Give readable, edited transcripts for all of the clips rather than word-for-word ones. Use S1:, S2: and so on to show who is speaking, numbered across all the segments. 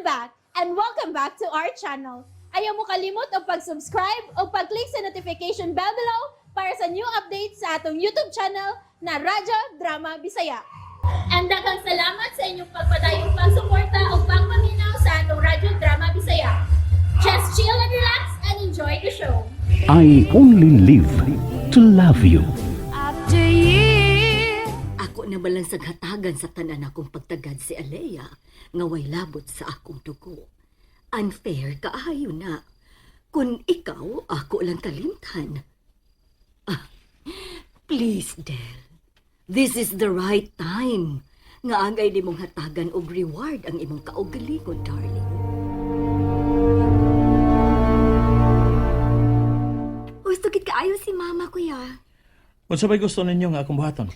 S1: I'm back, and welcome back to our channel. Ayaw mo kalimot o pag-subscribe o pag-click sa notification bell below para sa new updates sa atong YouTube channel na Radyo Drama Bisaya. And daghang salamat sa inyong pagpadayong pagsuporta o pagpaminaw sa atong Radyo Drama Bisaya. Just chill and relax and enjoy the show.
S2: I only live to love you.
S3: After years,
S4: Ako na balang saghatagan sa tanan akong pagtagad si Alea nga way labot sa akong dugo. Unfair kaayo na. Kung ikaw, ako lang kalimtan. Please, Del. This is the right time. Nga angay di mong hatagan og reward ang imong kaugalingon, darling. Gusto gid kaayo si mama, kuya.
S5: Kung sabay gusto ninyo nga akong buhaton.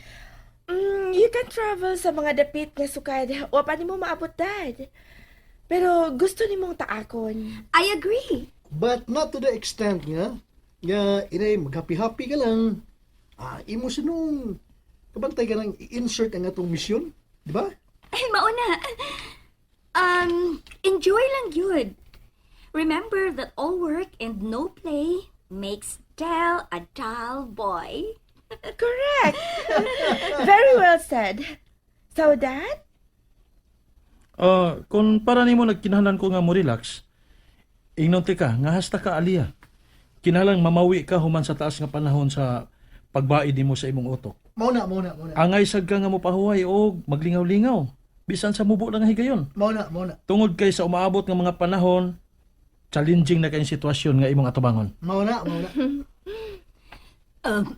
S3: you can travel sa mga dapit nga sukad. O pa ni mo maabot, Dad. Pero gusto ni mong taakon.
S4: I agree.
S6: But not to the extent nga. Nga, inay, mag-happy-happy ka lang. Imo sinong kabantay ka lang i-insert ang atong misyon. Di ba?
S4: Ay, mauna. Enjoy lang yun. Remember that all work and no play makes Del a dull boy.
S3: Correct. Very well said. So, Dad?
S5: Kung para nimo nagkinahanglan ko nga mo relax, ingonti ka, nga hasta ka aliya. Kinahanglan mamawi ka human sa taas nga panahon sa pagbaid nimo sa imong utok.
S6: Mauna.
S5: Angay sad ka nga mo pahuway o maglingaw-lingaw. Bisan sa mubo lang nga higayon.
S6: Mauna.
S5: Tungod kay sa umaabot nga mga panahon, challenging na kayong sitwasyon nga imong atubangon.
S6: Mauna.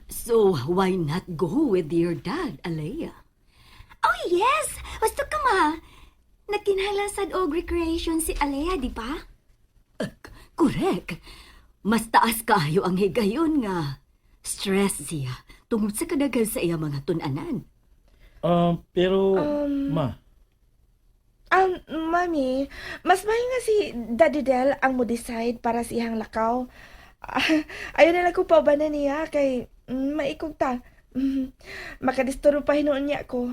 S4: So why not go with your dad, Alea? Oh yes! Gusto ka ma. Nagkinahanglan sad og recreation si Alea, di ba? Correct. Mas taas kaayo ang higayon nga. Stress siya tungod sa kadagal sa iya mga tunanan.
S5: Pero, ma,
S3: Mami, mas mayo nga si Daddy Del ang mo decide para sa iyang lakaw. Ayaw na lang ko pa ba na niya kay maikog ta. Makadistoro pa hinuon niya ko.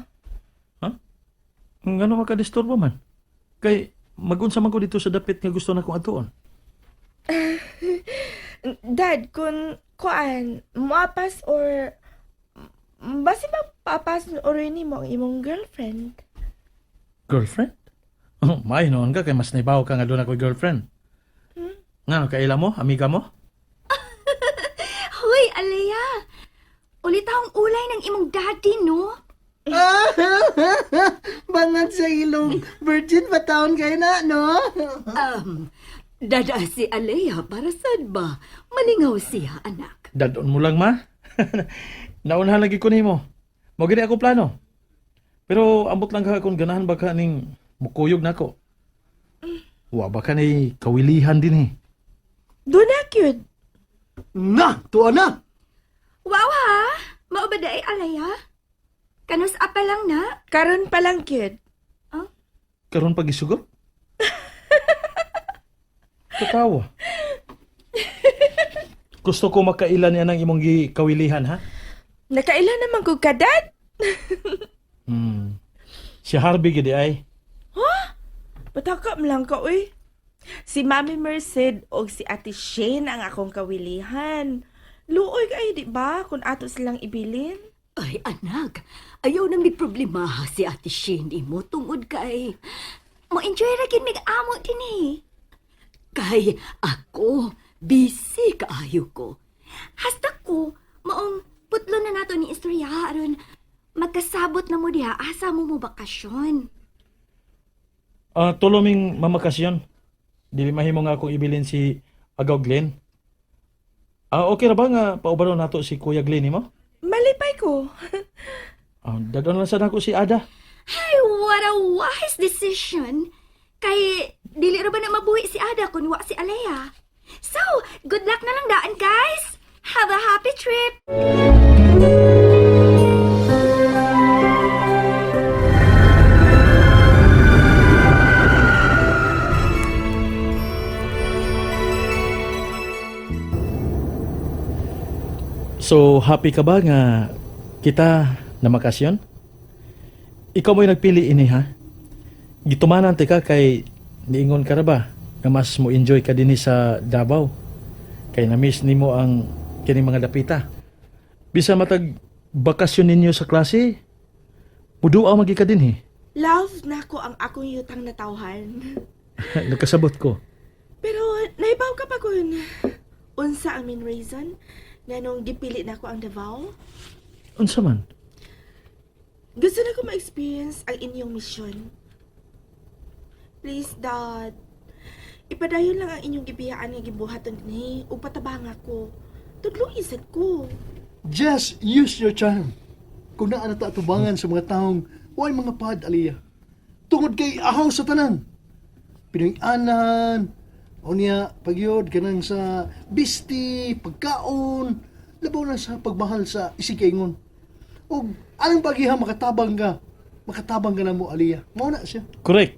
S5: ngano makadisturbo man? Kay, magunsa man ko dito sa dapit nga gusto na kong atuon.
S3: Dad, kung kuan, muapas or basi mapapas or ni mo ang imong girlfriend.
S5: Girlfriend? May noon ka, kay mas naibaw ka nga doon ako'y girlfriend. Nga, kaila mo? Amiga mo?
S4: Hoy, Alea! Ulit akong ulay ng imong daddy, no?
S6: Bangat sa ilong. Virgin pa taon kayo na, no?
S4: Dada si Alea para saan ba? Malingaw siya, anak.
S5: Dadon mo lang, ma. Naunahan lagi ko nimo. Mo gini ako plano. Pero ambot lang ka kung ganahan ba ka ning mukuyog nako. Wa ba ka ni kawilihan din eh.
S3: Doon na, cute.
S6: Na, tuwa na.
S4: Wow ha! Maubaday, Alea? Kanus apa lang na?
S3: Karon pa lang, cute.
S5: Karon pag isugot? Katawa. Gusto ko makailan yan ang imong kawilihan, ha?
S3: Nakailan naman ko ka, Dad?
S5: Si Harvey gidi ay.
S3: Patakam lang ka, uy. Si Mami Merced o si Ate Shane ang akong kawilihan. Luoy kayo, di ba? Kung ato silang ibilin.
S4: Ay, anak. Ayaw na may problema ha si Ate Shane mo tungod kay... Mo-enjoy ragin mig amo din eh. Kay ako, busy kaayo ko. Hasta ko, maong putlo na nato ni istorya aron magkasabot na mo diha asa mo bakasyon.
S5: Tuloming mamakasyon. Dili mahimo nga akong ibilin si Agaw Glenn. Okay ra ba nga paubaro nato si Kuya Glenn mo?
S3: Malipay ko.
S5: Dadon lang sana ako si Ada.
S4: Ay, what a wise decision. Kay, dili ra ba na mabuhi si Ada kung wa si Alea. So, good luck na lang daan, guys. Have a happy trip.
S5: So, happy ka ba nga kita na makasyon? Ikaw mo'y nagpili ini, ha? Gitumanan ka kay niingon ka ra ba nga mas mo enjoy ka dinhi sa Davao kay na-miss nimo ang kining mga dapita. Bisa matag bakasyon ninyo sa klase, muduaw magi ka dinhi.
S3: Love na ko ang akong yutang na tawhan.
S5: Nakasabot ko.
S3: Pero naibaw ka pa kun. Unsa ang main reason nga nung gipili na ko ang Davao?
S5: Unsa man?
S3: Gusto na ko ma-experience ang inyong misyon. Please, Dad. Ipadayon lang ang inyong gibiyaan nga gibuhaton ni ug patabang ako. Tudlong isad ko.
S6: Just use your charm. Kung naa na ta atubangan sa mga taong way mga pad, Aliyah. Tungod kay ahaw sa tanan. Pinoy-anan, o niya, pagyod, ganang sa bisti, pagkaon, labaw na sa pagmahal sa isikaingon. O anong pagiha makatabang ka na mo, Aliyah. Mao na siya.
S5: Correct.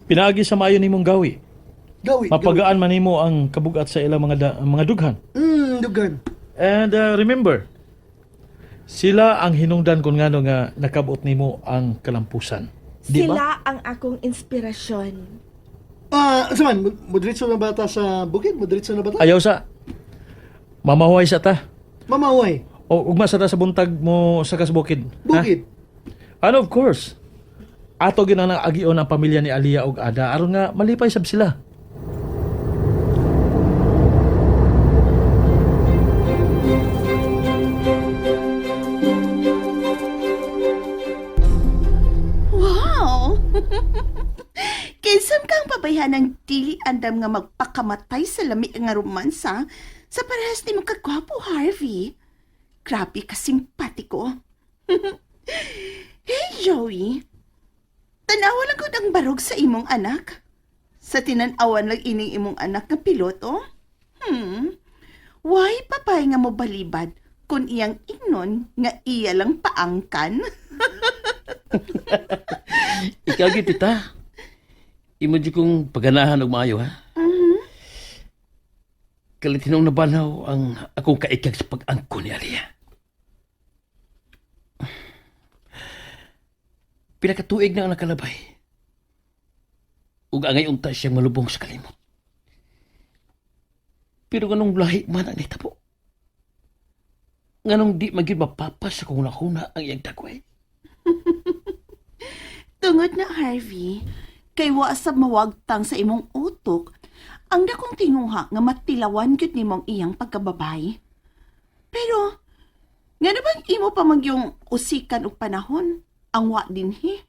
S5: Pinaagi sa maayo nimong gawi.
S6: Gawi.
S5: Mapagaan man nimo ang kabugat sa ilang mga dughan.
S6: Dugan.
S5: And remember, sila ang hinungdan kung ngano nga nakabot nimo ang kalampusan. Di ba?
S3: Sila ang akong inspirasyon.
S6: Saman, moderitso na bata sa bukid? Moderitso na bata?
S5: Ayaw sa mamahuay sa ta.
S6: Mamaway.
S5: O ugma sa ta sa buntag mo sa kasbukid.
S6: Bukid.
S5: And of course, ato ginang agion ang pamilya ni Aliyah ug Ada aron nga malipay sab sila.
S7: Wow! Kinsam kang pabayhan ng dili andam nga magpakamatay sa lami nga romansa sa parehas ni mo kagwapo, Harvey. Grabe ka simpatiko. Hey, Joey. Tanawa lang ko ng barog sa imong anak. Sa tinanawan lang ining imong anak nga piloto. Why papay nga mo balibad kung iyang ingnon nga iya lang paangkan?
S8: Ikaw gid tita. Imo di kong paganahan og maayo ha. Kalitinong nabanaw ang akong kaikag sa pag-angko ni Aliyah. Pinakatuig na ang nakalabay. Ug angay unta siyang malubong sa kalimot. Pero ganong lahi man ang nitabo. Nganong di magid mapapas sa kung nakuna ang iyang dagway.
S7: Tungod na, Harvey, kay wasab mawagtang sa imong utok, ang dakong tinguha nga matilawan gyud nimong iyang pagkababay. Pero, nga naman imo pa magyong usikan og panahon, ang wa dinhi?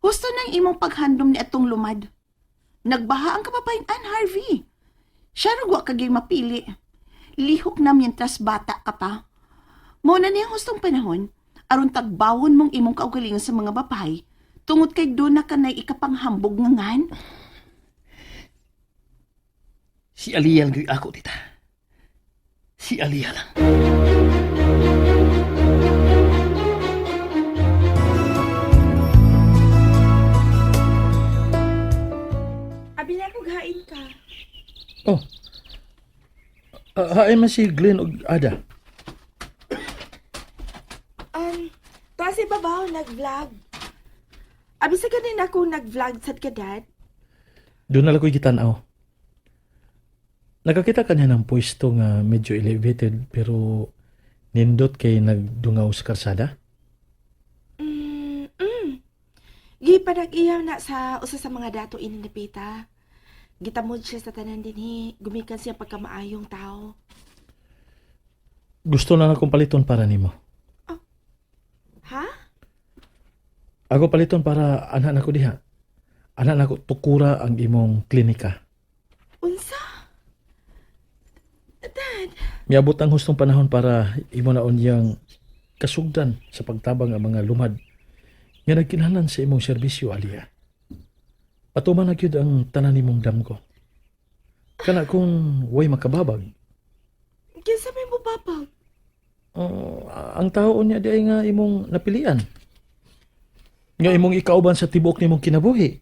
S7: Husto nang imong paghandom ni atong lumad. Nagbaha ang kababayan, Harvey. Siya rin wa kaging mapili. Lihok na mientras bata ka pa. Muna niyang hustong panahon, aron tagbawon mong imong kaugalingon sa mga babae, tungod kay doon na ka na ikapanghambog nga ngan.
S8: Si Aliyah lang ako, tita. Si Aliyah lang.
S3: Abi na kong hain ka.
S5: Oh. Haay man si Glenn ug Ada.
S3: To si babaw nag-vlog. Abi sa ganin ako nag-vlog sad ka, Dad.
S5: Doon na lang ko'y gitanaw. Nakakita ka niya ng pwesto nga medyo elevated pero nindot kay nagdungaw sa karsada?
S3: Gi pa nag-iyaw na sa usa sa mga dato ininapita. Gitamod siya sa tanan dinhi, gumikan siya pagkamaayong tao.
S5: Gusto na akong paliton para nimo.
S3: Ha?
S5: Ako paliton para anak nako diha. Anak nako tukura ang imong klinika.
S3: Unsa? Dad,
S5: Miabot ang hustong panahon para imo na unyang kasugdan sa pagtabang ang mga lumad nga nagkinahanglan sa imong serbisyo, Aliyah. Patuman na gyud ang tanan nimong damgo. Kana kung way makababag.
S3: kinsa may mo babag?
S5: Ang tao niya di ay nga imong napilian. Nga imong ikauban sa tibok nimong kinabuhi.